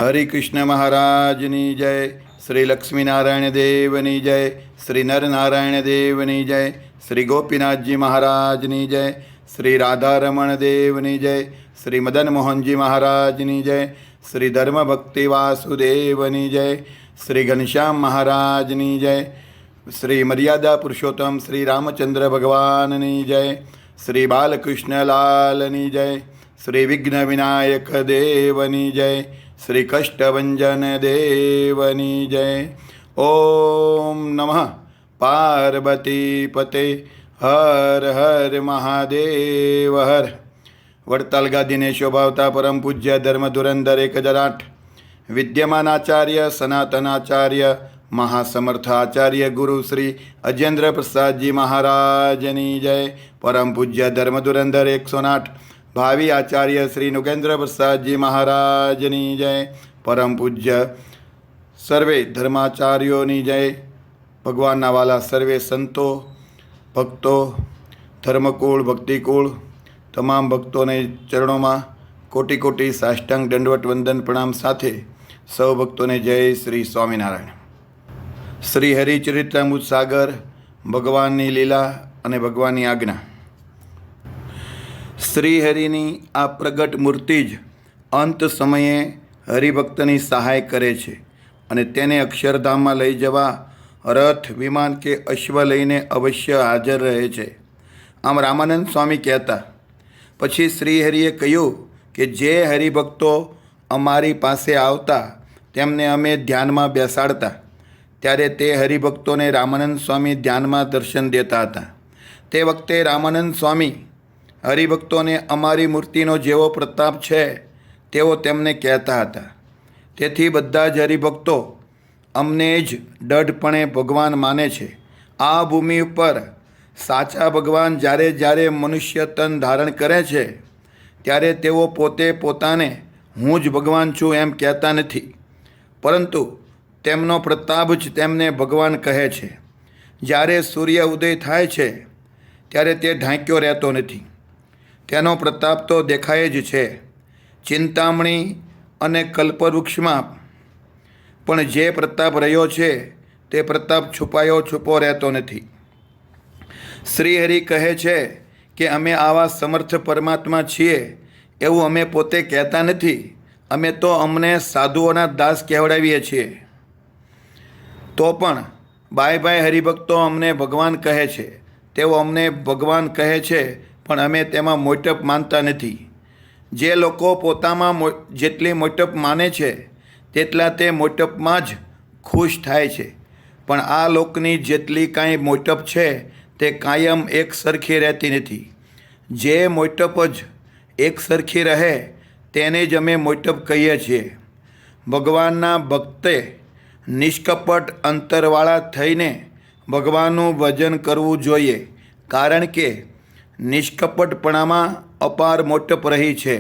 હરે કૃષ્ણ મહારાજની જય, શ્રી લક્ષ્મીનારાયણ દેવની જય, શ્રી નરનારાયણ દેવની જય, શ્રી ગોપીનાથજી મહારાજની જય, શ્રી રાધારમણ દેવની જય, શ્રી મદન મોહનજી મહારાજની જય, શ્રી ધર્મભક્તિ વાસુદેવની જય, શ્રી ઘનશ્યામ મહારાજની જય, શ્રી મર્યાદા પુરુષોત્તમ શ્રી રામચંદ્ર ભગવાનની જય, શ્રી બાલકૃષ્ણલાલની જય, શ્રી વિઘ્ન વિનાયક દેવની જય, શ્રી કષ્ટભંજન દેવની જય. ઓમ નમઃ પાર્વતી પતે. હર હર મહાદેવ હર. વડતાલ ગાદીને શોભાવતા પરમ પૂજ્ય ધર્મ ધુરંધર 1008 વિદ્યમાન આચાર્ય સનાતનાચાર્ય મહાસમર્થ આચાર્ય ગુરુ શ્રી અજેન્દ્ર પ્રસાદજી મહારાજની જય. પરમ પૂજ્ય ધર્મ ધુરંધર 108 ભાવિ આચાર્ય શ્રી નુગેન્દ્ર પ્રસાદજી મહારાજની જય. પરમ પૂજ્ય સર્વે ધર્માચાર્યોની જય. ભગવાનના વાલા સર્વે સંતો ભક્તો ધર્મકુળ ભક્તિકુળ તમામ ભક્તોને ચરણોમાં કોટી કોટી સાષ્ટાંગ દંડવત વંદન પ્રણામ સાથે સૌ ભક્તોને જય શ્રી સ્વામિનારાયણ. શ્રી હરિચરિત્રામૃત સાગર, ભગવાનની લીલા અને ભગવાનની આજ્ઞા. શ્રી હરિની આ પ્રગટ મૂર્તિ જ અંત સમયે હરિભક્તની સહાય કરે છે અને તેને અક્ષરધામમાં લઈ જવા રથ વિમાન કે અશ્વ લઈને અવશ્ય હાજર રહે છે. આમ રામાનંદ સ્વામી કહેતા. પછી શ્રી હરિએ કહ્યું કે જે હરિભક્તો અમારી પાસે આવતા તેમને અમે ધ્યાનમાં બેસાડતા ત્યારે તે હરિભક્તોને રામાનંદ સ્વામી ધ્યાનમાં દર્શન દેતા હતા. તે વખતે રામાનંદ સ્વામી હરિભક્તોને અમારી મૂર્તિનો જેવો પ્રતાપ છે તેવો તેમને કહેતા હતા. તેથી બધા જ હરિભક્તો અમને જ દઢપણે ભગવાન માને છે. આ ભૂમિ ઉપર સાચા ભગવાન જ્યારે જ્યારે મનુષ્ય તન ધારણ કરે છે ત્યારે તેઓ પોતે પોતાને હું જ ભગવાન છું એમ કહેતા નથી, પરંતુ તેમનો પ્રતાપ જ તેમને ભગવાન કહે છે. જ્યારે સૂર્ય ઉદય થાય છે ત્યારે તે ઢાંક્યો રહેતો નથી, તેનો પ્રતાપ તો દેખાય જ છે. ચિંતામણી અને કલ્પવૃક્ષમાં પણ જે પ્રતાપ રહ્યો છે તે પ્રતાપ છુપાયો છુપો રહેતો નથી. શ્રી હરિ કહે છે કે અમે આવા સમર્થ પરમાત્મા છીએ એવું અમે પોતે કહેતા નથી. અમે તો અમને સાધુઓના દાસ કહેવડાવીએ છીએ. તો પણ બાય બાય હરિભક્તો અમને ભગવાન કહે છે, તેઓ અમને ભગવાન કહે છે, પણ અમે તેમાં મોટપ માનતા નથી. જે લોકો પોતામાં જેટલી મોટપ માને છે તેટલા તે મોટપમાં જ ખુશ થાય છે, પણ આ લોકની જેટલી કાંઈ મોટપ છે તે કાયમ એક સરખી રહેતી નથી. જે મોટપ જ એક સરખી રહે તેને જ અમે મોટપ કહીએ છીએ. ભગવાનના ભક્તે નિષ્કપટ અંતરવાળા થઈને ભગવાનનું ભજન કરવું જોઈએ, કારણ કે નિષ્કપટપણામાં અપાર મોટપ રહી છે.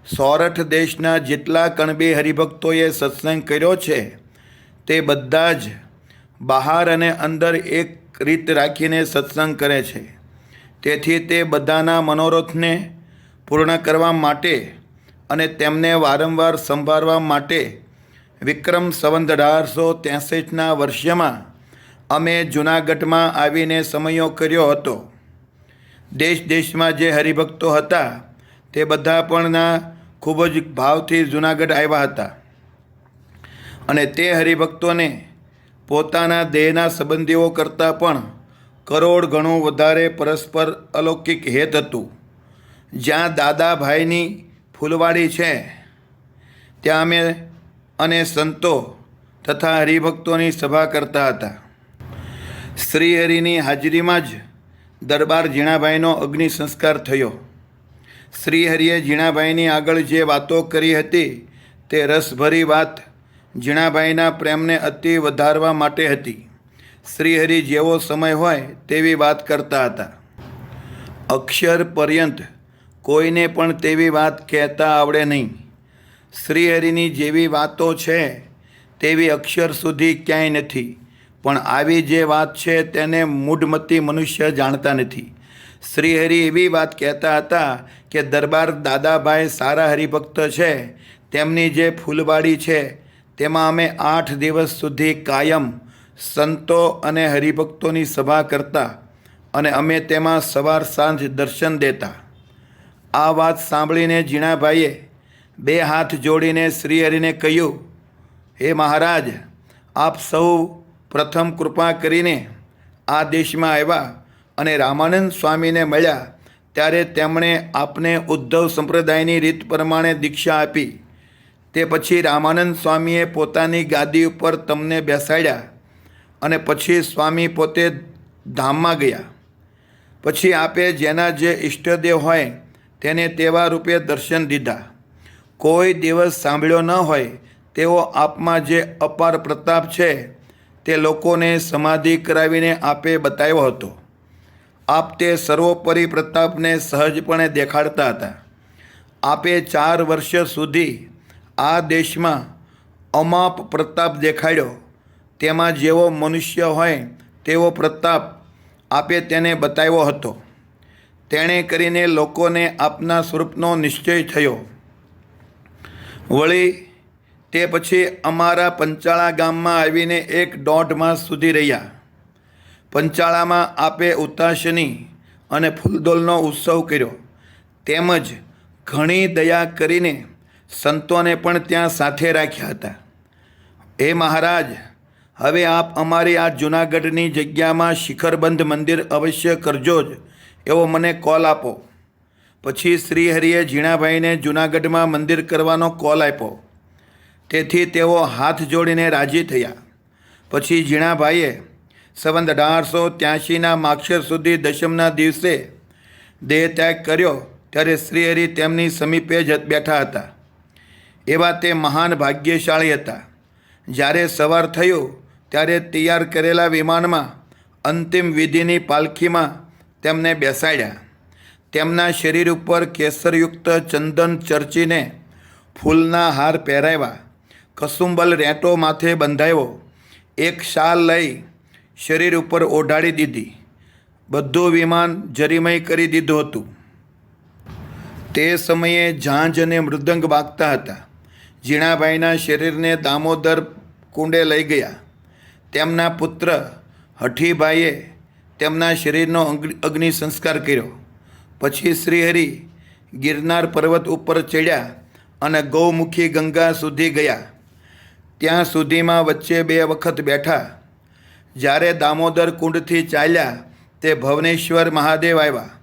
સોરઠ દેશના જેટલા કણબી હરિભક્તોએ સત્સંગ કર્યો છે તે બધા જ બહાર અને અંદર એક રીત રાખીને સત્સંગ કરે છે. તેથી તે બધાના મનોરથને પૂર્ણ કરવા માટે અને તેમને વારંવાર સંભાળવા માટે વિક્રમ સંવત 1863ના વર્ષમાં અમે જૂનાગઢમાં આવીને સમયો કર્યો હતો. દેશ દેશમાં જે હરિભક્તો હતા તે બધા પણ ખૂબ જ ભાવથી જૂનાગઢ આવ્યા હતા અને તે હરિભક્તોને પોતાના દેહના સંબંધીઓ કરતાં પણ કરોડ ગણું વધારે પરસ્પર અલૌકિક હેત હતું. જ્યાં દાદાભાઈની ફૂલવાડી છે ત્યાં અમે અને સંતો તથા હરિભક્તોની સભા કરતા હતા. શ્રી હરિની હાજરીમાં જ દરબાર ઝીણાભાઈનો અગ્નિ સંસ્કાર થયો. શ્રી હરિએ ઝીણાભાઈની આગળ જે વાતો કરી હતી તે રસભરી વાત ઝીણાભાઈના પ્રેમને અતિ વધારવા માટે હતી. શ્રી હરિ જેવો સમય હોય તેવી વાત કરતા હતા. અક્ષર પર્યંત કોઈને પણ તેવી વાત કહેતા આવડે નહીં. શ્રી હરિની જેવી વાતો છે તેવી અક્ષર સુધી ક્યાંય નથી, પણ આવી જે વાત છે તેને મૂઢમતી મનુષ્ય જાણતા નથી. શ્રીહરિ એવી વાત કહેતા હતા કે દરબાર દાદાભાઈ સારા હરિભક્ત છે તેમની જે ફૂલવાડી છે તેમાં અમે 8 દિવસ સુધી કાયમ સંતો અને હરિભક્તોની સભા કરતા અને અમે તેમાં સવાર સાંજ દર્શન દેતા. આ વાત સાંભળીને જીણાભાઈએ 2 હાથ જોડીને શ્રીહરિને કહ્યું, હે મહારાજ, આપ સૌ પ્રથમ કૃપા કરીને આ દેશમાં આવ્યા અને રામાનંદ સ્વામીને મળ્યા ત્યારે તેમણે આપને ઉદ્ધવ સંપ્રદાયની રીત પ્રમાણે દીક્ષા આપી. તે પછી રામાનંદ સ્વામીએ પોતાની ગાદી ઉપર તમને બેસાડ્યા અને પછી સ્વામી પોતે ધામમાં ગયા. પછી આપે જેના જે ઈષ્ટદેવ હોય તેને તેવા રૂપે દર્શન દીધા. કોઈ દિવસ સાંભળ્યો ન હોય તેવો આપમાં જે અપાર પ્રતાપ છે તે લોકોને સમાધિ કરાવીને આપે બતાવ્યો હતો. આપ તે સર્વોપરી પ્રતાપને સહજપણે દેખાડતા હતા. આપે 4 વર્ષ સુધી આ દેશમાં અમાપ પ્રતાપ દેખાડ્યો. તેમાં જેવો મનુષ્ય હોય તેવો પ્રતાપ આપે તેને બતાવ્યો હતો. તેણે કરીને લોકોને આપના સ્વરૂપનો નિશ્ચય થયો. વળી તે પછી અમારા પંચાળા ગામમાં આવીને 1.5 માસ સુધી રહ્યા. પંચાળામાં આપે ઉતાસની અને ફૂલદોલનો ઉત્સવ કર્યો. તેમજ ઘણી દયા કરીને સંતોને પણ ત્યાં સાથે રાખ્યા હતા. હે મહારાજ, હવે આપ અમારી આ જૂનાગઢની જગ્યામાં શિખરબંધ મંદિર અવશ્ય કરજો જ એવો મને કોલ આપો. પછી શ્રીહરિએ જીણાભાઈને જૂનાગઢમાં મંદિર કરવાનો કોલ આપ્યો. તેથી તેઓ હાથ જોડીને રાજી થયા. પછી જીણાભાઈએ સંવત 1883ના માક્ષર સુધી દશમના દિવસે દેહત્યાગ કર્યો. ત્યારે શ્રીહરિ તેમની સમીપે જ બેઠા હતા. એવા તે મહાન ભાગ્યશાળી હતા. જ્યારે સવાર થયું ત્યારે તૈયાર કરેલા વિમાનમાં અંતિમ વિધિની પાલખીમાં તેમને બેસાડ્યા. તેમના શરીર ઉપર કેસરયુક્ત ચંદન ચર્ચીને ફૂલના હાર પહેરાવ્યા. કસુંબલ રેંટો માથે બંધાવ્યો. એક શાલ લઈ શરીર ઉપર ઓઢાડી દીધી. બધું વિમાન જરીમય કરી દીધું હતું. તે સમયે ઝાંઝ અને મૃદંગ વાગતા હતા. જીણાભાઈના શરીરને દામોદર કુંડે લઈ ગયા. તેમના પુત્ર હઠીભાઈએ તેમના શરીરનો અગ્નિ સંસ્કાર કર્યો. પછી શ્રીહરિ ગિરનાર પર્વત ઉપર ચડ્યા અને ગૌમુખી ગંગા સુધી ગયા. ત્યાં સુધીમાં વચ્ચે 2 વખત બેઠા. જ્યારે દામોદર કુંડથી ચાલ્યા તે ભવનેશ્વર મહાદેવ આવ્યા.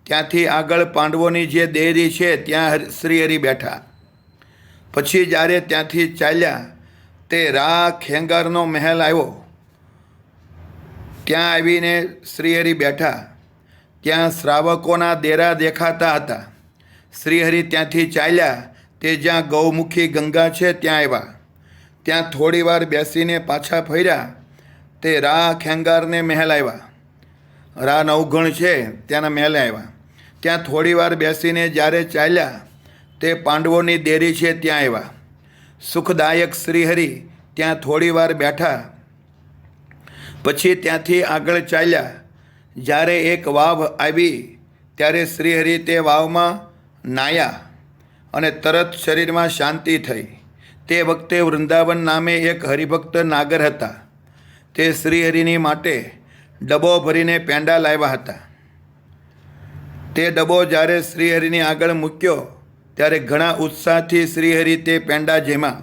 ત્યાંથી આગળ પાંડવોની જે દેરી છે ત્યાં શ્રીહરિ બેઠા. પછી જ્યારે ત્યાંથી ચાલ્યા તે રા ખેંગારનો મહેલ આવ્યો. ત્યાં આવીને શ્રીહરિ બેઠા. ત્યાં શ્રાવકોના દેરા દેખાતા હતા. શ્રીહરિ ત્યાંથી ચાલ્યા તે જ્યાં ગૌમુખી ગંગા છે ત્યાં આવ્યા. ત્યાં થોડી વાર બેસીને પાછા ફર્યા તે રા ખેંગારને મહેલ આવ્યા. રા નવગણ છે ત્યાંના મહેલ આવ્યા. ત્યાં થોડી વાર બેસીને જ્યારે ચાલ્યા તે પાંડવોની દેરી છે ત્યાં આવ્યા. સુખદાયક શ્રીહરિ ત્યાં થોડી વાર બેઠા. પછી ત્યાંથી આગળ ચાલ્યા. જ્યારે એક વાવ આવી ત્યારે શ્રીહરિ તે વાવમાં નાહ્યા અને તરત શરીરમાં શાંતિ થઈ. તે વખતે વૃંદાવન નામે એક હરિભક્ત નાગર હતા. તે શ્રીહરિની માટે ડબ્બો ભરીને પેંડા લાવ્યા હતા. તે ડબ્બો જ્યારે શ્રીહરિની આગળ મૂક્યો ત્યારે ઘણા ઉત્સાહથી શ્રીહરિ તે પેંડા જેમાં.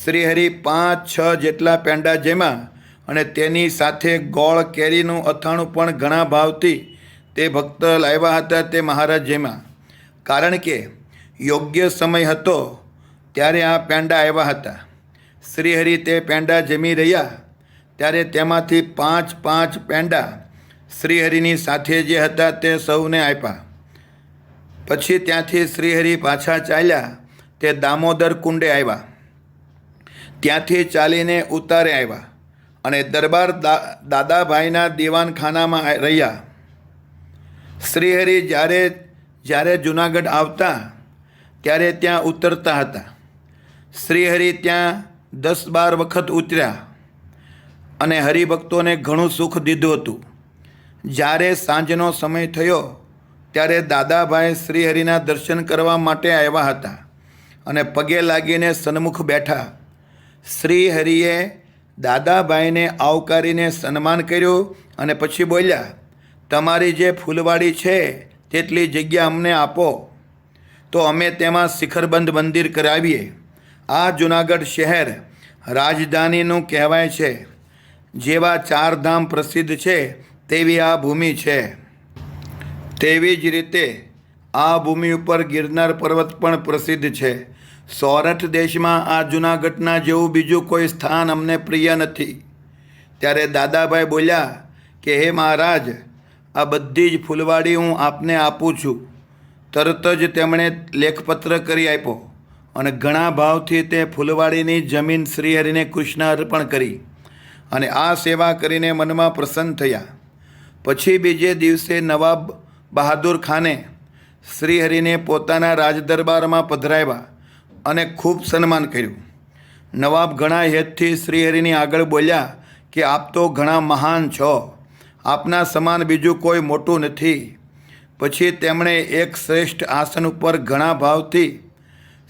શ્રીહરિ 5-6 જેટલા પેંડા જેમાં અને તેની સાથે ગોળ કેરીનું અથાણું પણ ઘણા ભાવથી તે ભક્ત લાવ્યા હતા તે મહારાજ જેમાં. કારણ કે યોગ્ય સમય હતો ત્યારે આ પેંડા આવ્યા હતા. શ્રીહરિ તે પેંડા જમી રહ્યા ત્યારે તેમાંથી 5-5 પેંડા શ્રીહરિની સાથે જે હતા તે સૌને આપ્યા. પછી ત્યાંથી શ્રીહરિ પાછા ચાલ્યા તે દામોદર કુંડે આવ્યા. ત્યાંથી ચાલીને ઉતારે આવ્યા અને દરબાર દાદાભાઈના દીવાનખાનામાં રહ્યા. શ્રીહરિ જ્યારે જૂનાગઢ આવતા ત્યારે ત્યાં ઉતરતા હતા. શ્રીહરિ ત્યાં 10-12 વખત ઉતર્યા અને હરિભક્તોને ઘણું સુખ દીધું હતું. જ્યારે સાંજનો સમય થયો ત્યારે દાદાભાઈ શ્રીહરિના દર્શન કરવા માટે આવ્યા હતા અને પગે લાગીને સન્મુખ બેઠા. શ્રી હરિએ દાદાભાઈને આવકારીને સન્માન કર્યું અને પછી બોલ્યા, તમારી જે ફૂલવાડી છે તેટલી જગ્યા અમને આપો તો અમે તેમાં શિખરબંધ મંદિર કરાવીએ. આ જૂનાગઢ શહેર રાજધાનીનું કહેવાય છે. જેવા 4 ધામ પ્રસિદ્ધ છે તેવી આ ભૂમિ છે. તેવી જ રીતે આ ભૂમિ ઉપર ગિરનાર પર્વત પણ પ્રસિદ્ધ છે. સૌરાષ્ટ્ર દેશમાં આ જૂનાગઢના જેવું બીજું કોઈ સ્થાન અમને પ્રિય નથી. ત્યારે દાદાભાઈ બોલ્યા કે હે મહારાજ, આ બધી જ ફૂલવાડી હું આપને આપું છું. તરત જ તેમણે લેખપત્ર કરી આપ્યો અને ઘણા ભાવથી તે ફૂલવાડીની જમીન શ્રીહરિને કૃષ્ણ અર્પણ કરી અને આ સેવા કરીને મનમાં પ્રસન્ન થયા. પછી બીજે દિવસે નવાબ બહાદુર ખાને શ્રીહરિને પોતાના રાજદરબારમાં પધરાવ્યા અને ખૂબ સન્માન કર્યું. નવાબ ઘણા હેતથી શ્રીહરિની આગળ બોલ્યા કે આપ તો ઘણા મહાન છો, આપના સમાન બીજું કોઈ મોટું નથી. પછી તેમણે એક શ્રેષ્ઠ આસન ઉપર ઘણા ભાવથી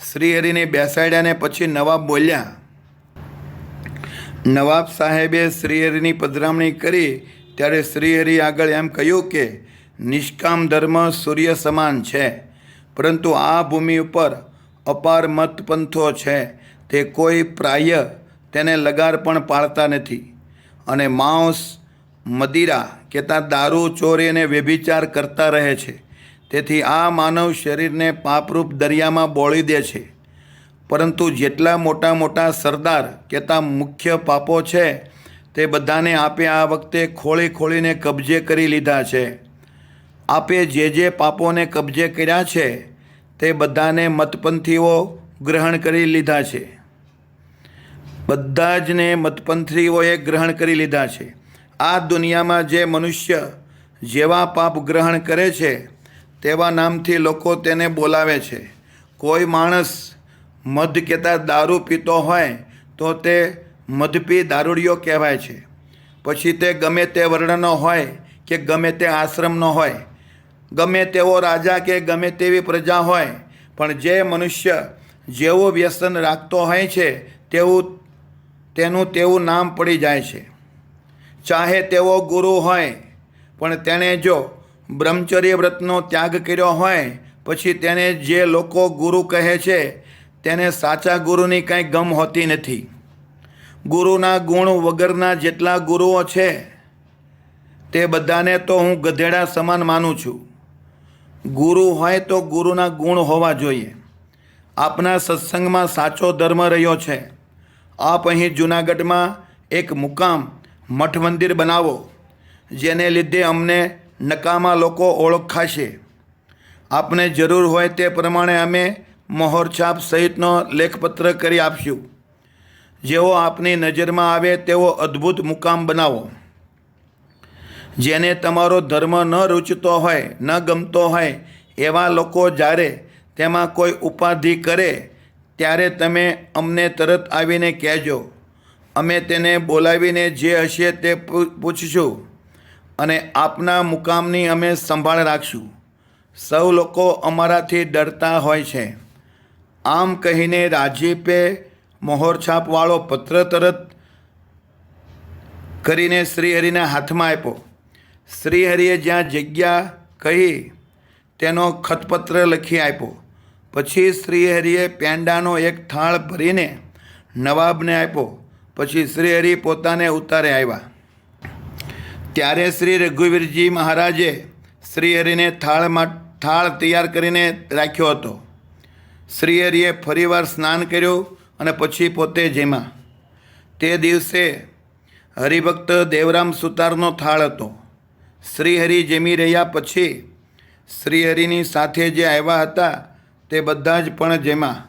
શ્રીહરિને બેસાડ્યાને પછી નવાબ બોલ્યા. નવાબ સાહેબે શ્રીહરિની પધરામણી કરી ત્યારે શ્રીહરિ આગળ એમ કહ્યું કે નિષ્કામ ધર્મ સૂર્ય સમાન છે, પરંતુ આ ભૂમિ ઉપર અપાર મતપંથો છે. તે કોઈ પ્રાય તેને લગાર પણ પાડતા નથી અને માંસ, મદિરા કેતા દારૂ, ચોરી અને વ્યભિચાર કરતા રહે છે. તેથી આ માનવ શરીરને પાપરૂપ દરિયામાં બોળી દે છે. પરંતુ જેટલા મોટા મોટા સરદાર કેતા મુખ્ય પાપો છે તે બધાને આપે આ વખતે ખોળી ખોળીને કબજે કરી લીધા છે. આપે જે પાપોને કબજે કર્યા છે તે બધાને મતપંથીઓ ગ્રહણ કરી લીધા છે. બધા જ ને મતપંથીઓએ ગ્રહણ કરી લીધા છે. આ દુનિયામાં જે મનુષ્ય જેવા પાપ ગ્રહણ કરે છે તેવા નામથી લોકો તેને બોલાવે છે. કોઈ માણસ મધ કેતા દારૂ પીતો હોય તો તે મધપી દારૂડિયો કહેવાય છે. પછી તે ગમે તે વર્ણનો હોય કે ગમે તે આશ્રમનો હોય, ગમે તેવો રાજા કે ગમે તેવી પ્રજા હોય, પણ જે મનુષ્ય જેવું વ્યસન રાખતો હોય છે તેનું તેવું નામ પડી જાય છે. ચાહે તેવો ગુરુ હોય, પણ તેણે જો બ્રહ્મચર્ય વ્રતનો ત્યાગ કર્યો હોય પછી તેને જે લોકો ગુરુ કહે છે તેને સાચા ગુરુની કંઈ ગમ હોતી નથી. ગુરુના ગુણ વગરના જેટલા ગુરુઓ છે તે બધાને તો હું ગધેડા સમાન માનું છું. ગુરુ હોય તો ગુરુના ગુણ હોવા જોઈએ. આપના સત્સંગમાં સાચો ધર્મ રહ્યો છે. આપ અહીં જૂનાગઢમાં એક મુકામ મઠ મંદિર બનાવો, જેને લીધે અમને નકામા લોકો ઓળખાશે. આપને જરૂર હોય તે પ્રમાણે અમે મહોરછાપ સહિતનો લેખપત્ર કરી આપશું. જેવો આપની નજરમાં આવે તેવો અદ્ભુત મુકામ બનાવો. જેને તમારો ધર્મ ન રૂચતો હોય, ન ગમતો હોય એવા લોકો જ્યારે તેમાં કોઈ ઉપાધિ કરે ત્યારે તમે અમને તરત આવીને કહેજો. અમે તેને બોલાવીને જે હશે તે પૂછશું અને આપના મુકામની અમે સંભાળ રાખશું. સૌ લોકો અમારાથી ડરતા હોય છે. આમ કહીને રાજીપે મહોરછાપવાળો પત્ર તરત કરીને શ્રીહરિના હાથમાં આપ્યો. શ્રીહરિએ જ્યાં જગ્યા કહી તેનો ખતપત્ર લખી આપ્યો. પછી શ્રીહરિએ પેંડાનો એક થાળ ભરીને નવાબને આપ્યો. પછી શ્રીહરિ પોતાને ઉતારે આવ્યા. ત્યારે શ્રી રઘુવીરજી મહારાજે શ્રીહરિને થાળ તૈયાર કરીને રાખ્યો હતો. શ્રીહરિએ ફરીવાર સ્નાન કર્યું અને પછી પોતે જમ્યા. તે દિવસે હરિભક્ત દેવરામ સુતારનો થાળ હતો. શ્રીહરિ જમી રહ્યા પછી શ્રીહરિની સાથે જે આવ્યા હતા તે બધા જ પણ જમ્યા.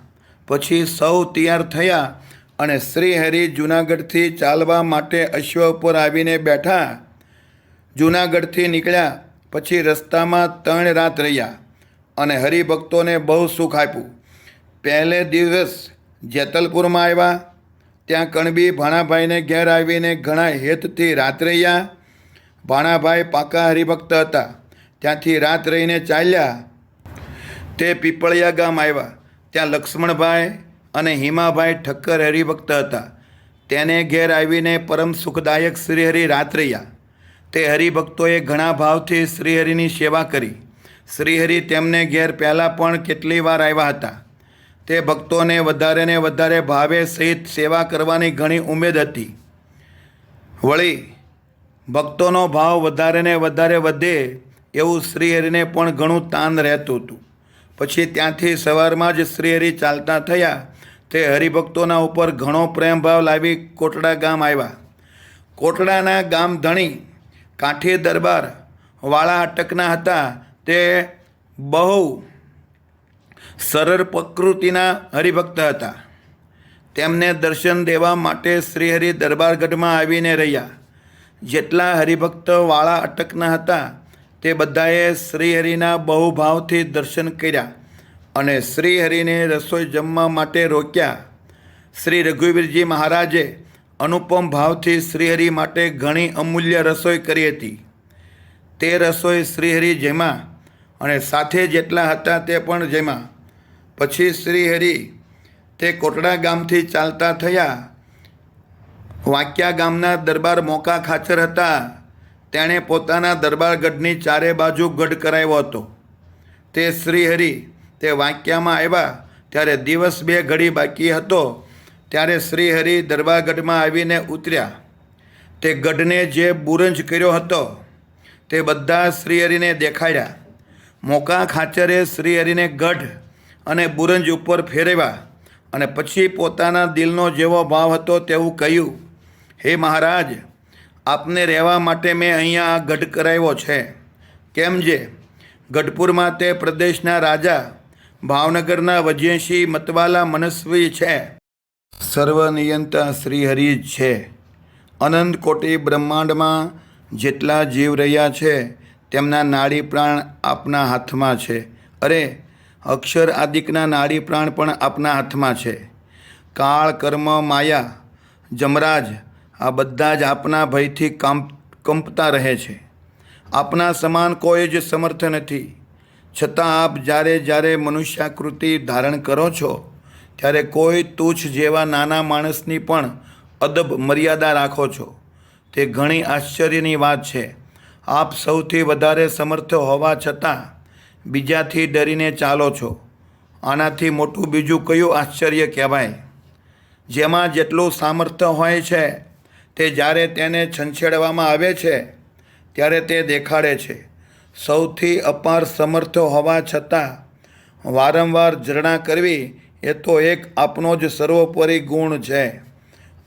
પછી સૌ તૈયાર થયા અને શ્રીહરિ જૂનાગઢથી ચાલવા માટે અશ્વ ઉપર આવીને બેઠા. જૂનાગઢથી નીકળ્યા પછી રસ્તામાં 3 રાત રહ્યા અને હરિભક્તોને બહુ સુખ આપ્યું. પહેલે દિવસ જેતલપુરમાં આવ્યા. ત્યાં કણબી ભાણાભાઈને ઘેર આવીને ઘણા હેતથી રાત રહ્યા. ભાણાભાઈ પાકા હરિભક્ત હતા. ત્યાંથી રાત રહીને ચાલ્યા તે પીપળિયા ગામ આવ્યા. ત્યાં લક્ષ્મણભાઈ અને હિમાભાઈ ઠક્કર હરિભક્ત હતા. તેને ઘેર આવીને પરમ સુખદાયક શ્રીહરિ રાત રહ્યા. તે હરિભક્તોએ ઘણા ભાવથી શ્રીહરિની સેવા કરી. શ્રીહરિ તેમને ઘેર પહેલાં પણ કેટલી વાર આવ્યા હતા. તે ભક્તોને વધારે ને વધારે ભાવે સહિત સેવા કરવાની ઘણી ઉમેદ હતી. વળી ભક્તોનો ભાવ વધારે ને વધારે વધે એવું શ્રીહરિને પણ ઘણું તાન રહેતું હતું. પછી ત્યાંથી સવારમાં જ શ્રીહરિ ચાલતા થયા. તે હરિભક્તોના ઉપર ઘણો પ્રેમ ભાવ લાવી કોટડા ગામ આવ્યા. કોટડાના ગામ ધણી કાઠી દરબાર વાળા અટકના હતા. તે બહુ સરળ પ્રકૃતિના હરિભક્ત હતા. તેમને દર્શન દેવા માટે શ્રીહરિ દરબારગઢમાં આવીને રહ્યા. જેટલા હરિભક્ત વાળા અટકના હતા તે બધાએ શ્રીહરિના બહુ ભાવથી દર્શન કર્યા અને શ્રીહરિને રસોઈ જમવા માટે રોક્યા. શ્રી રઘુવીરજી મહારાજે અનુપમ ભાવથી શ્રીહરિ માટે ઘણી અમૂલ્ય રસોઈ કરી હતી. તે રસોઈ શ્રીહરિ જેમાં અને સાથે જેટલા હતા તે પણ જેમાં. પછી શ્રીહરિ તે કોટડા ગામથી ચાલતા થયા. વાંક્યા ગામના દરબાર મોકા ખાચર હતા. તેણે પોતાના દરબારગઢની ચારે બાજુ ગઢ કરાવ્યો હતો. તે શ્રીહરિ તે વાંક્યામાં આવ્યા ત્યારે દિવસ 2 ઘડી બાકી હતો. ત્યારે શ્રીહરિ દરબારગઢમાં આવીને ઉતર્યા. તે ગઢને જે બુરંજ કર્યો હતો તે બધા શ્રીહરિને દેખાડ્યા. મોકા ખાચરે શ્રીહરિને ગઢ અને બુરંજ ઉપર ફેરવ્યા અને પછી પોતાના દિલનો જેવો ભાવ હતો તેવું કહ્યું, હે મહારાજ, આપને રહેવા માટે મેં અહીંયા આ ગઢ કરાવ્યો છે. કેમ જે ગઢપુરમાં તે પ્રદેશના રાજા ભાવનગરના વજયસિંહ મતવાલા મનસ્વી છે. સર્વનિયંતા શ્રીહરિ જ છે. અનંત કોટી બ્રહ્માંડમાં જેટલા જીવ રહ્યા છે તેમના નાડી પ્રાણ આપના હાથમાં છે. અરે, અક્ષર આદિકના નાડી પ્રાણ પણ આપના હાથમાં છે. કાળ, કર્મ, માયા, જમરાજ આ બધા જ આપના ભયથી કંપતા રહે છે. આપના સમાન કોઈ જ સમર્થ નથી. છતાં આપ જ્યારે જ્યારે મનુષ્યાકૃતિ ધારણ કરો છો ત્યારે કોઈ તુચ્છ જેવા નાના માણસની પણ અદબ મર્યાદા રાખો છો. તે ઘણી આશ્ચર્યની વાત છે. આપ સૌથી વધારે સમર્થ હોવા છતાં બીજાથી ડરીને ચાલો છો. આનાથી મોટું બીજું કયું આશ્ચર્ય કહેવાય? જેમાં જેટલું સામર્થ્ય હોય છે તે જ્યારે તેને છંછેડવામાં આવે છે ત્યારે તે દેખાડે છે. સૌથી અપાર સમર્થ હોવા છતાં વારંવાર જરણા કરવી એ તો એક આપનો જ સર્વોપરી ગુણ છે.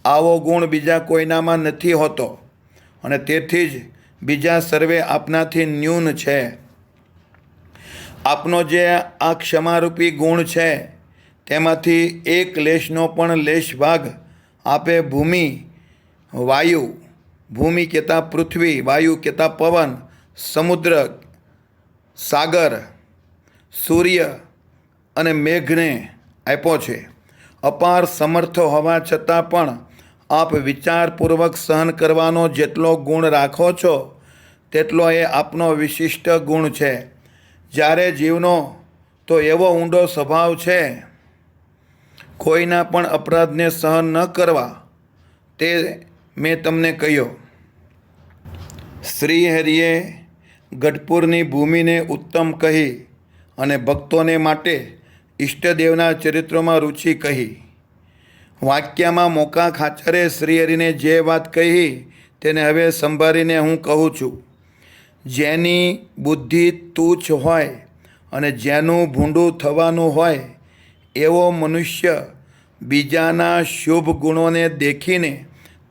આવો ગુણ બીજા કોઈનામાં નથી હોતો અને તેથી જ બીજા સર્વે આપનાથી ન્યૂન છે. આપનો જે આ ક્ષમારૂપી ગુણ છે તેમાંથી એક લેશનો પણ લેશ ભાગ આપે ભૂમિ, વાયુ, ભૂમિ કહેતા પૃથ્વી, વાયુ કહેતા પવન, સમુદ્ર, સાગર, સૂર્ય અને મેઘને આપ્યો છે. અપાર સમર્થ હોવા છતાં પણ આપ વિચારપૂર્વક સહન કરવાનો જેટલો ગુણ રાખો છો તેટલો એ આપનો વિશિષ્ટ ગુણ છે. જ્યારે જીવનો તો એવો ઊંડો સ્વભાવ છે કોઈના પણ અપરાધને સહન ન કરવા. તે મેં તમને કહ્યું. શ્રીહરિએ ગઢપુરની ભૂમિને ઉત્તમ કહી અને ભક્તોને માટે ઈષ્ટદેવના ચરિત્રોમાં રુચિ કહી. વાક્યમાં મોકા ખાચરે શ્રીહરિને જે વાત કહી તેને હવે સંભાળીને હું કહું છું. જેની બુદ્ધિ તુચ્છ હોય અને જેનું ભૂંડું થવાનું હોય એવો મનુષ્ય બીજાના શુભ ગુણોને દેખીને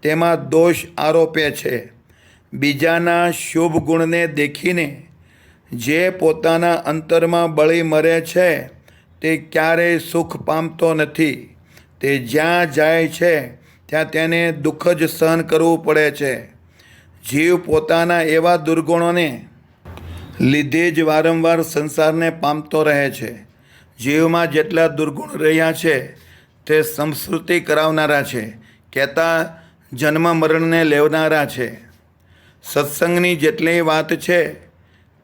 તેમાં દોષ આરોપે છે. બીજાના શુભ ગુણને દેખીને જે પોતાના અંતરમાં બળી મરે છે તે ક્યારેય સુખ પામતો નથી. તે જ્યાં જાય છે ત્યાં તેને દુઃખ જ સહન કરવું પડે છે. જીવ પોતાના એવા દુર્ગુણોને લીધે જ વારંવાર સંસારને પામતો રહે છે. જીવમાં જેટલા દુર્ગુણ રહ્યા છે તે સંસ્કૃતિ કરાવનારા છે, કહેતા જન્મ મરણને લેવનારા છે. સત્સંગની જેટલી વાત છે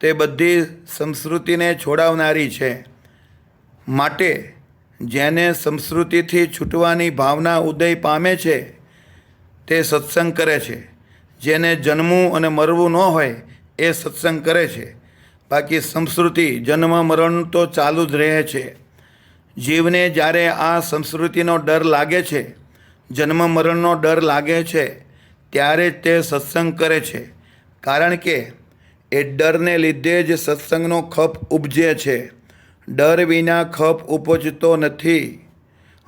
તે બધી સંસ્કૃતિને છોડાવનારી છે. માટે જેને સંસ્કૃતિથી છૂટવાની ભાવના ઉદય પામે છે તે સત્સંગ કરે છે. જેને જન્મવું અને મરવું ન હોય એ સત્સંગ કરે છે. બાકી સંસ્કૃતિ જન્મ મરણ તો ચાલુ જ રહે છે. જીવને જ્યારે આ સંસ્કૃતિનો ડર લાગે છે, જન્મ મરણનો ડર લાગે છે, ત્યારે જ તે સત્સંગ કરે છે. કારણ કે એ ડરને લીધે જ સત્સંગનો ખપ ઉપજે છે. ડર વિના ખપ ઉપજતો નથી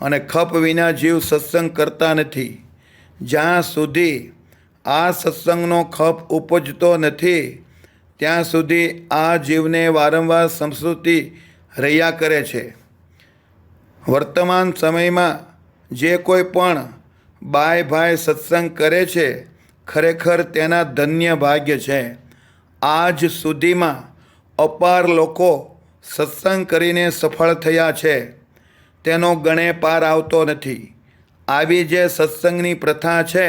અને ખપ વિના જીવ સત્સંગ કરતા નથી. જ્યાં સુધી આ સત્સંગનો ખપ ઉપજતો નથી ત્યાં સુધી આ જીવને વારંવાર સંસ્કૃતિ રહ્યા કરે છે. વર્તમાન સમયમાં જે કોઈ પણ બાય ભાઈ સત્સંગ કરે છે ખરેખર તેના ધન્ય ભાગ્ય છે. આજ સુધીમાં અપાર લોકો સત્સંગ કરીને સફળ થયા છે. તેનો ગણે પાર આવતો નથી. આવી જે સત્સંગની પ્રથા છે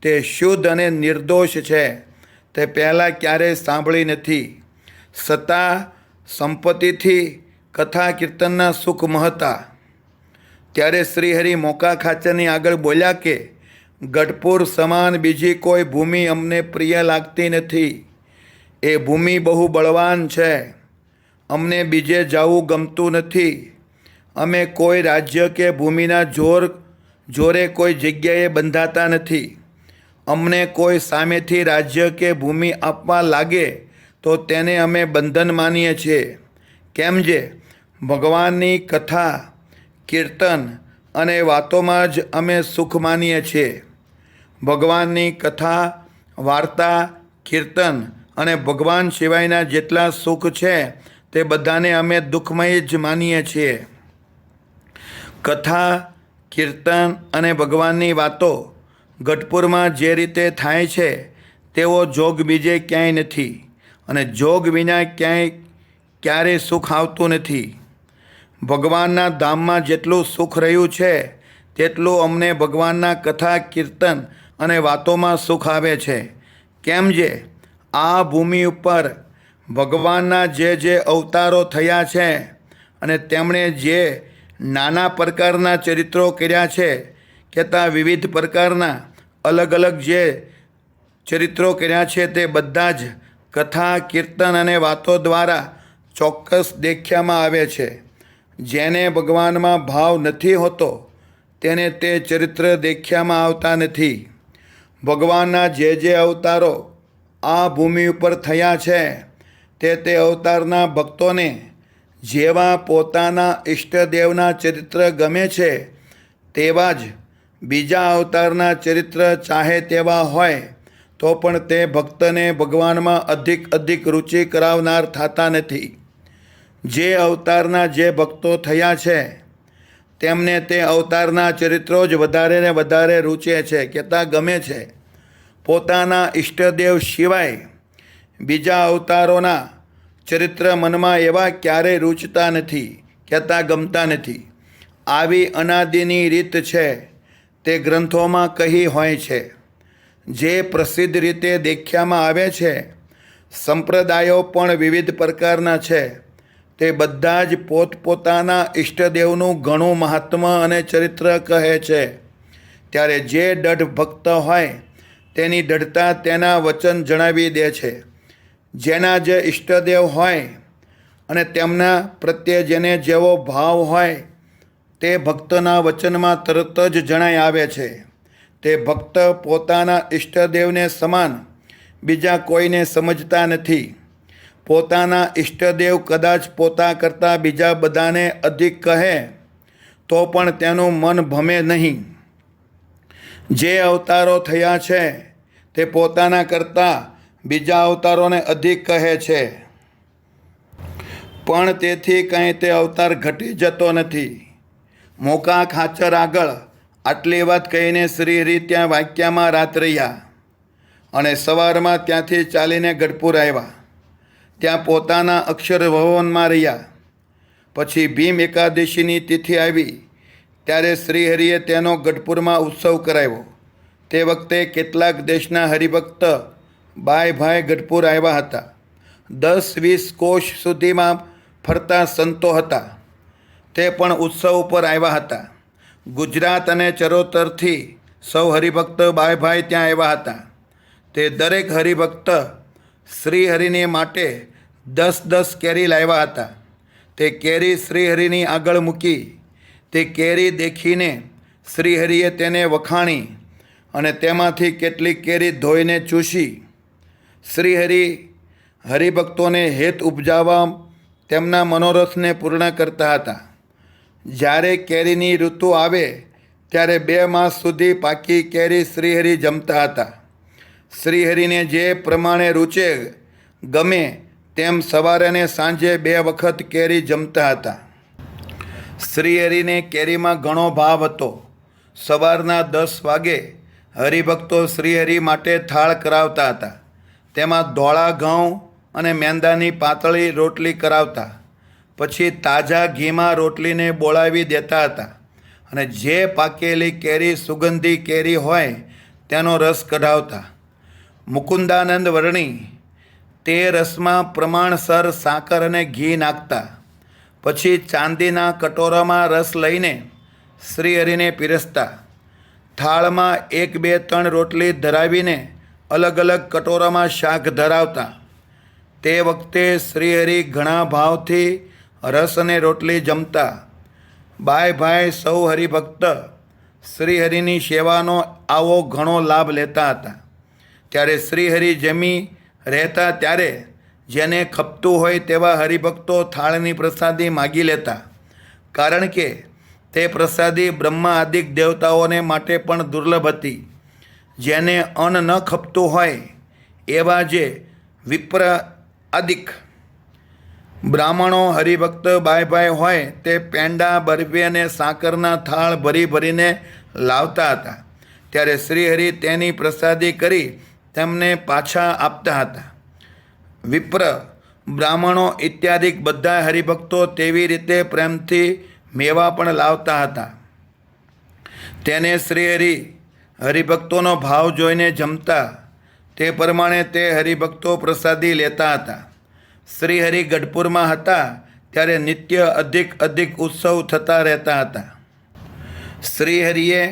તે શુદ્ધ અને નિર્દોષ છે. તે પહેલાં ક્યારેય સાંભળી નથી. સત્તા સંપત્તિથી કથા કીર્તનના સુખ મહતા. ત્યારે શ્રીહરિ મોકા ખાચરની આગળ બોલ્યા કે ગઢપુર સમાન બીજી કોઈ ભૂમિ અમને પ્રિય લાગતી નથી. એ ભૂમિ બહુ બળવાન છે. અમને બીજે જવું ગમતું નથી. અમે કોઈ રાજ્ય કે ભૂમિના જોરે કોઈ જગ્યાએ બંધાતા નથી. અમને કોઈ સામેથી રાજ્ય કે ભૂમિ આપવા લાગે તો તેને અમે બંધન માનીએ છીએ. કેમ જે ભગવાનની કથા કીર્તન અને વાતોમાં જ અમે સુખ માનીએ છીએ. ભગવાનની કથા વાર્તા કીર્તન અને ભગવાન સિવાયના જેટલા સુખ છે તે બધાને અમે દુઃખમય જ માનીએ છીએ. કથા કીર્તન અને ભગવાનની વાતો ગઢપુરમાં જે રીતે થાય છે તેવો જોગ બીજે ક્યાંય નથી અને જોગ વિના ક્યારેય સુખ આવતું નથી. ભગવાનના ધામમાં જેટલું સુખ રહ્યું છે તેટલું અમને ભગવાનના કથા કીર્તન અને વાતોમાં સુખ આવે છે. કેમ જે આ ભૂમિ ઉપર ભગવાનના જે અવતારો થયા છે અને તેમણે જે નાના પ્રકારના ચરિત્રો કર્યા છે કે ત્યાં વિવિધ પ્રકારના અલગ અલગ જે ચરિત્રો કર્યા છે તે બધા જ કથા કીર્તન અને વાતો દ્વારા ચોક્કસ દેખ્યામાં આવે છે. જેને ભગવાનમાં ભાવ નથી હોતો તેને તે ચરિત્ર દેખ્યામાં આવતા નથી. ભગવાનના જે અવતારો આ ભૂમિ ઉપર થયા છે તે અવતારના ભક્તોને જેવા પોતાના ઈષ્ટદેવના ચરિત્ર ગમે છે તેવા જ બીજા અવતારના ચરિત્ર ચાહે તેવા હોય તો પણ તે ભક્તને ભગવાનમાં અધિક રુચિ કરાવનાર થતા નથી. જે અવતારના જે ભક્તો થયા છે તેમને તે અવતારના ચરિત્રો જ વધારે ને વધારે રૂચે છે, કહેતા ગમે છે. પોતાના ઈષ્ટદેવ સિવાય બીજા અવતારોના ચરિત્ર મનમાં એવા ક્યારેય રૂચતા નથી, કહેતા ગમતા નથી. આવી અનાદિની રીત છે તે ગ્રંથોમાં કહી હોય છે. જે પ્રસિદ્ધ રીતે દેખ્યામાં આવે છે. સંપ્રદાયો પણ વિવિધ પ્રકારના છે. તે બધા જ પોતપોતાના ઈષ્ટદેવનું ઘણું મહાત્મ્ય અને ચરિત્ર કહે છે. ત્યારે જે દઢ ભક્ત હોય તેની દઢતા તેના વચન જણાવી દે છે. જેના જે ઈષ્ટદેવ હોય અને તેમના પ્રત્યે જેને જેવો ભાવ હોય તે ભક્તના વચનમાં તરત જ જણાઈ આવે છે. તે ભક્ત પોતાના ઈષ્ટદેવને સમાન બીજા કોઈને સમજતા નથી. પોતાના ઈષ્ટદેવ કદાચ પોતા કરતાં બીજા બધાને અધિક કહે તો પણ તેનું મન ભમે નહીં. જે અવતારો થયા છે તે પોતાના કરતાં બીજા અવતારોને અધિક કહે છે, પણ તેથી કંઈ તે અવતાર ઘટી જતો નથી. મોકા ખાચર આગળ આટલી વાત કહીને શ્રીહરિ ત્યાં વાક્યામાં રાત રહ્યા અને સવારમાં ત્યાંથી ચાલીને ગઢપુર આવ્યા. ત્યાં પોતાના અક્ષર ભવનમાં રહ્યા. પછી ભીમ એકાદશીની તિથિ આવી ત્યારે શ્રીહરિએ તેનો ગઢપુરમાં ઉત્સવ કરાવ્યો. તે વખતે કેટલાક દેશના હરિભક્ત ભાઈ ગઢપુર આવ્યા હતા. 10-20 કોશ સુધીમાં ફરતા સંતો હતા. તે પણ ઉત્સવ ઉપર આવ્યા હતા. ગુજરાત અને ચરોતરથી સૌ હરિભક્ત બાયભાઈ ત્યાં આવ્યા હતા. તે દરેક હરિભક્ત શ્રીહરિને માટે 10 કેરી લાવ્યા હતા. તે કેરી શ્રીહરિની આગળ મૂકી. તે કેરી દેખીને શ્રીહરિએ તેને વખાણી અને તેમાંથી કેટલીક કેરી ધોઈને ચૂસી. શ્રીહરિ હરિભક્તોને હેત ઉપજાવવા તેમના મનોરથને પૂર્ણ કરતા હતા. જ્યારે કેરીની ઋતુ આવે ત્યારે 2 માસ સુધી પાકી કેરી શ્રીહરિ જમતા હતા. શ્રીહરિને જે પ્રમાણે રૂચે ગમે તેમ સવારે અને સાંજે 2 વખત કેરી જમતા હતા. શ્રીહરિને કેરીમાં ઘણો ભાવ હતો. સવારના 10 વાગે હરિભક્તો શ્રીહરિ માટે થાળ કરાવતા હતા. તેમાં ધોળા ઘઉં અને મેંદાની પાતળી રોટલી કરાવતા. પછી તાજા ઘીમાં રોટલીને બોળાવી દેતા હતા અને જે પાકેલી કેરી સુગંધી કેરી હોય તેનો રસ કઢાવતા. મુકુંદાનંદ વર્ણી તે રસમાં પ્રમાણસર સાકર અને ઘી નાખતા. પછી ચાંદીના કટોરામાં રસ લઈને શ્રીહરિને પીરસતા. થાળમાં 1, 2, 3 રોટલી ધરાવીને અલગ અલગ કટોરામાં શાક ધરાવતા. તે વખતે શ્રીહરિ ઘણા ભાવથી રસ અને રોટલી જમતા. બાયભાઈ સૌ હરિભક્ત શ્રીહરિની સેવાનો આવો ઘણો લાભ લેતા હતા. ત્યારે શ્રીહરિ જમી રહેતા ત્યારે જેને ખપતું હોય તેવા હરિભક્તો થાળની પ્રસાદી માગી લેતા. કારણ કે તે પ્રસાદી બ્રહ્મા આદિક દેવતાઓને માટે પણ દુર્લભ હતી. જેને અન્ન ન ખપતું હોય એવા જે વિપ્ર આદિક બ્રાહ્મણો હરિભક્ત બાયભાઈ હોય તે પેંડા બરફી અને સાકરના થાળ ભરી ભરીને લાવતા હતા. ત્યારે શ્રીહરિ તેની પ્રસાદી કરી તેમને પાછા આપતા હતા. વિપ્ર બ્રાહ્મણો ઇત્યાદિક બધા હરિભક્તો તેવી રીતે પ્રેમથી મેવા પણ લાવતા હતા. તેને શ્રીહરિ હરિભક્તોનો ભાવ જોઈને જમતા. તે પ્રમાણે તે હરિભક્તો પ્રસાદી લેતા હતા. શ્રીહરિ ગઢપુરમાં હતા ત્યારે નિત્ય અધિક ઉત્સવ થતા રહેતા હતા. શ્રીહરિએ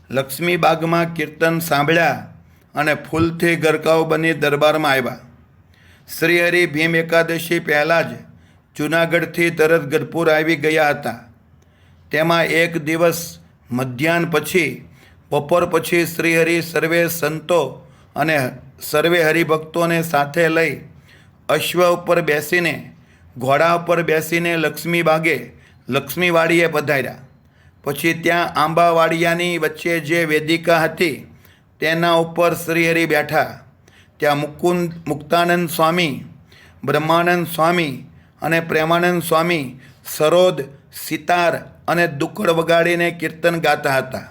લક્ષ્મીબાગમાં કીર્તન સાંભળ્યા અને ફૂલથી ગરકાવ બની દરબારમાં આવ્યા. શ્રીહરિ ભીમ એકાદશી પહેલાં જ જૂનાગઢથી તરત ગઢપુર આવી ગયા હતા. તેમાં એક દિવસ મધ્યાહન પછી બપોર પછી શ્રીહરિ સર્વે સંતો અને સર્વે હરિભક્તોને સાથે લઈ અશ્વ ઉપર બેસીને ઘોડા ઉપર બેસીને લક્ષ્મીબાગે લક્ષ્મીવાડીએ પધાર્યા. પછી ત્યાં આંબાવાડિયાની વચ્ચે જે વેદિકા હતી તેના ઉપર શ્રીહરિ બેઠા. ત્યાં મુક્તાનંદ સ્વામી, બ્રહ્માનંદ સ્વામી અને પ્રેમાનંદ સ્વામી સરોદ, સિતાર અને દુક્કડ વગાડીને કીર્તન ગાતા હતા.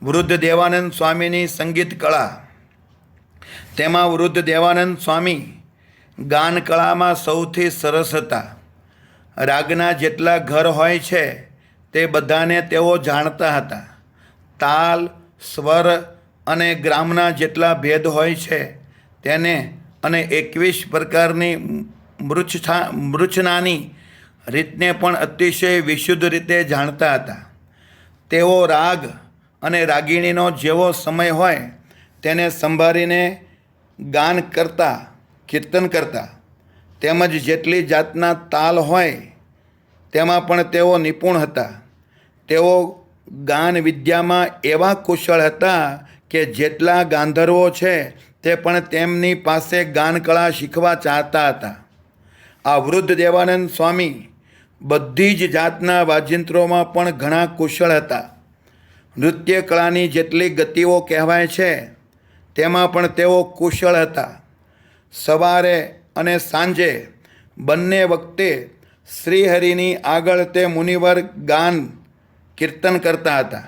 વૃદ્ધ દેવાનંદ સ્વામીની સંગીત કળા. તેમાં વૃદ્ધ દેવાનંદ સ્વામી ગાન કળામાં સૌથી સરસ હતા. રાગના જેટલા ઘર હોય છે તે બધાને તેઓ જાણતા હતા. તાલ, સ્વર અને ગ્રામના જેટલા ભેદ હોય છે તેને અને 21 પ્રકારની મૃચ્છનાની રીતને પણ અતિશય વિશુદ્ધ રીતે જાણતા હતા. તેઓ રાગ અને રાગિણીનો જેવો સમય હોય તેને સંભાળીને ગાન કરતા, કીર્તન કરતા. તેમજ જેટલી જાતના તાલ હોય તેમાં પણ તેઓ નિપુણ હતા. તેઓ ગાન વિદ્યામાં એવા કુશળ હતા કે જેટલા ગાંધર્વો છે તે પણ તેમની પાસે ગાનકળા શીખવા ચાહતા હતા. આ વૃદ્ધ દેવાનંદ સ્વામી બધી જ જાતના વાજિંત્રોમાં પણ ઘણા કુશળ હતા. નૃત્ય કળાની જેટલી ગતિઓ કહેવાય છે તેમાં પણ તેઓ કુશળ હતા. સવારે અને સાંજે બંને વખતે શ્રીહરિની આગળ તે મુનિવર ગાન કીર્તન કરતા હતા.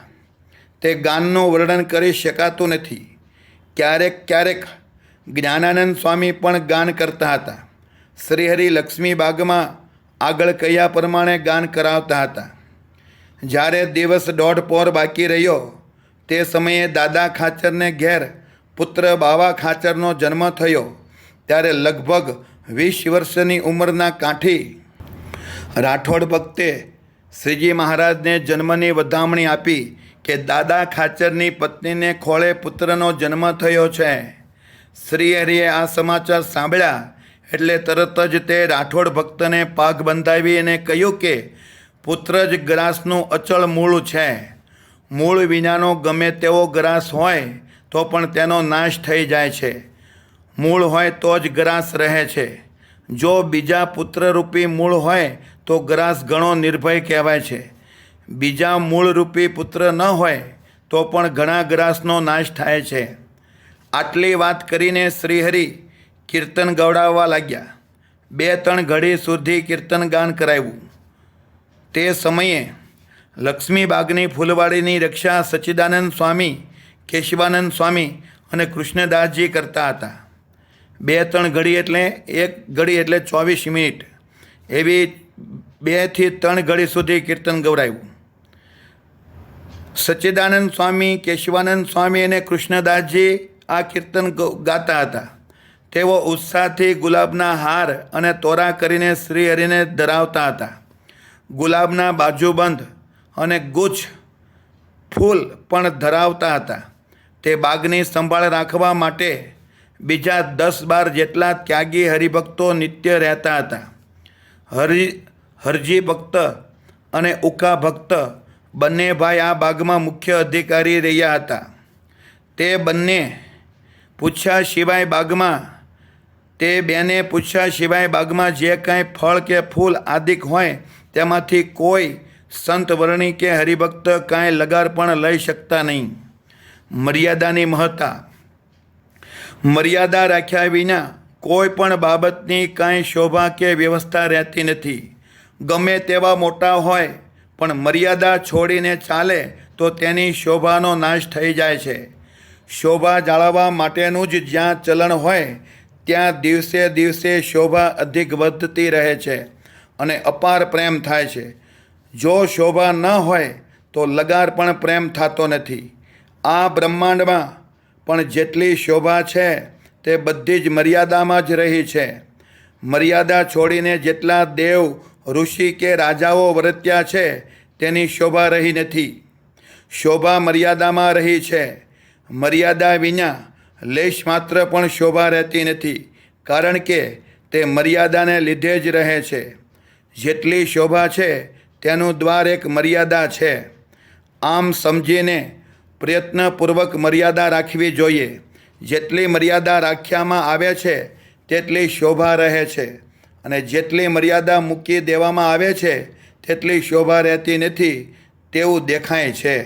તે ગાનનું વર્ણન કરી શકાતું નથી. ક્યારેક જ્ઞાનાનંદ સ્વામી પણ ગાન કરતા હતા. શ્રીહરિ લક્ષ્મીબાગમાં આગળ કહ્યા પ્રમાણે ગાન કરાવતા હતા. જ્યારે દિવસ 1.5 પહોર બાકી રહ્યો તે સમયે દાદા ખાચરને ઘેર પુત્ર બાવા ખાચરનો જન્મ થયો. ત્યારે લગભગ 20 વર્ષની ઉંમરના કાઠી રાઠોડ ભક્તે શ્રીજી મહારાજને જન્મની વધામણી આપી કે દાદા ખાચરની પત્નીને ખોળે પુત્રનો જન્મ થયો છે. શ્રીહરિએ આ સમાચાર સાંભળ્યા એટલે તરત જ તે રાઠોડ ભક્તને પાઘ બંધાવી અને કહ્યું કે પુત્ર જ ગ્રાસનું અચળ મૂળ છે. મૂળ વિનાનો ગમે તેવો ગ્રાસ હોય તો પણ તેનો નાશ થઈ જાય છે. મૂળ હોય તો જ ગ્રાસ રહે છે. જો બીજા પુત્રરૂપી મૂળ હોય તો ગ્રાસ ઘણો નિર્ભય કહેવાય છે. બીજા મૂળરૂપી પુત્ર ન હોય તો પણ ઘણા ગ્રાસનો નાશ થાય છે. આટલી વાત કરીને શ્રીહરિ કીર્તન ગવડાવવા લાગ્યા. 2-3 ઘડી સુધી કીર્તન ગાન કરાવ્યું. તે સમયે લક્ષ્મીબાગની ફૂલવાડીની રક્ષા સચ્ચિદાનંદ સ્વામી, કેશવાનંદ સ્વામી અને કૃષ્ણદાસજી કરતા હતા. 2-3 ઘડી એટલે 1 ઘડી એટલે 24 મિનિટ એવી 2 થી 3 ઘડી સુધી કીર્તન ગવડાવ્યું. સચ્ચિદાનંદ સ્વામી, કેશવાનંદ સ્વામી અને કૃષ્ણદાસજી આ કીર્તન ગાતા હતા. તેઓ ઉત્સાહથી ગુલાબના હાર અને તોરા કરીને શ્રીહરિને ધરાવતા હતા. ગુલાબના બાજુબંધ અને ગુચ્છ ફૂલ પણ ધરાવતા હતા. તે બાગની સંભાળ રાખવા માટે બીજા 10-12 જેટલા ત્યાગી હરિભક્તો નિત્ય રહેતા હતા. હરજી ભક્ત અને ઉકા ભક્ત બંને ભાઈ આ બાગમાં મુખ્ય અધિકારી રહ્યા હતા. તે બેને પૂછ્યા સિવાય બાગમાં જે કાંઈ ફળ કે ફૂલ આદિક હોય તેમાંથી કોઈ સંત વર્ણી કે હરિભક્ત કાંઈ લગાર પણ લઈ શકતા નહીં. મર્યાદાની મહત્તા. મર્યાદા રાખ્યા વિના કોઈ પણ બાબતની કાંઈ શોભા કે વ્યવસ્થા રહેતી નથી. ગમે તેવા મોટા હોય પણ મર્યાદા છોડીને ચાલે તો તેની શોભાનો નાશ થઈ જાય છે. શોભા જાળવવા માટેનું જ જ્યાં ચલણ હોય ત્યાં દિવસે દિવસે શોભા અધિક વધતી રહે છે અને અપાર પ્રેમ થાય છે. જો શોભા ન હોય તો લગાર પણ પ્રેમ થતો નથી. આ બ્રહ્માંડમાં પણ જેટલી શોભા છે તે બધી જ મર્યાદામાં જ રહી છે. મર્યાદા છોડીને જેટલા દેવ, ઋષિ કે રાજાઓ વર્ત્યા છે તેની શોભા રહી નથી. શોભા મર્યાદામાં રહી છે. મર્યાદા વિના લેશ માત્ર પણ શોભા રહેતી નથી, કારણ કે તે મર્યાદાને લીધે જ રહે છે. જેટલી શોભા છે તેનું દ્વાર એક મર્યાદા છે. આમ સમજીને પ્રયત્નપૂર્વક મર્યાદા રાખવી જોઈએ. જેટલી મર્યાદા રાખ્યામાં આવે છે તેટલી શોભા રહે છે અને જેટલી મર્યાદા મૂકી દેવામાં આવે છે તેટલી શોભા રહેતી નથી તેવું દેખાય છે.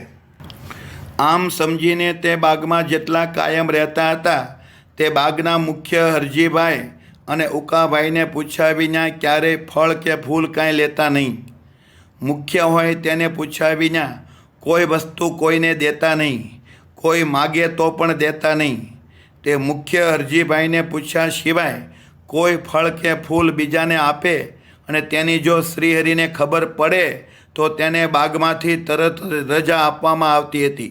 આમ સમજીને તે બાગમાં જેટલા કાયમ રહેતા હતા તે બાગના મુખ્ય હરજીભાઈ અને ઉકાભાઈને પૂછ્યા વિના ક્યારેય ફળ કે ફૂલ કાંઈ લેતા નહીં. મુખ્ય હોય તેને પૂછ્યા વિના કોઈ વસ્તુ કોઈને દેતા નહીં. કોઈ માગે તો પણ દેતા નહીં. તે મુખ્ય હરજીભાઈને પૂછ્યા સિવાય કોઈ ફળ કે ફૂલ બીજાને આપે અને તેની જો શ્રીહરિને ખબર પડે તો તેને બાગમાંથી તરત રજા આપવામાં આવતી હતી.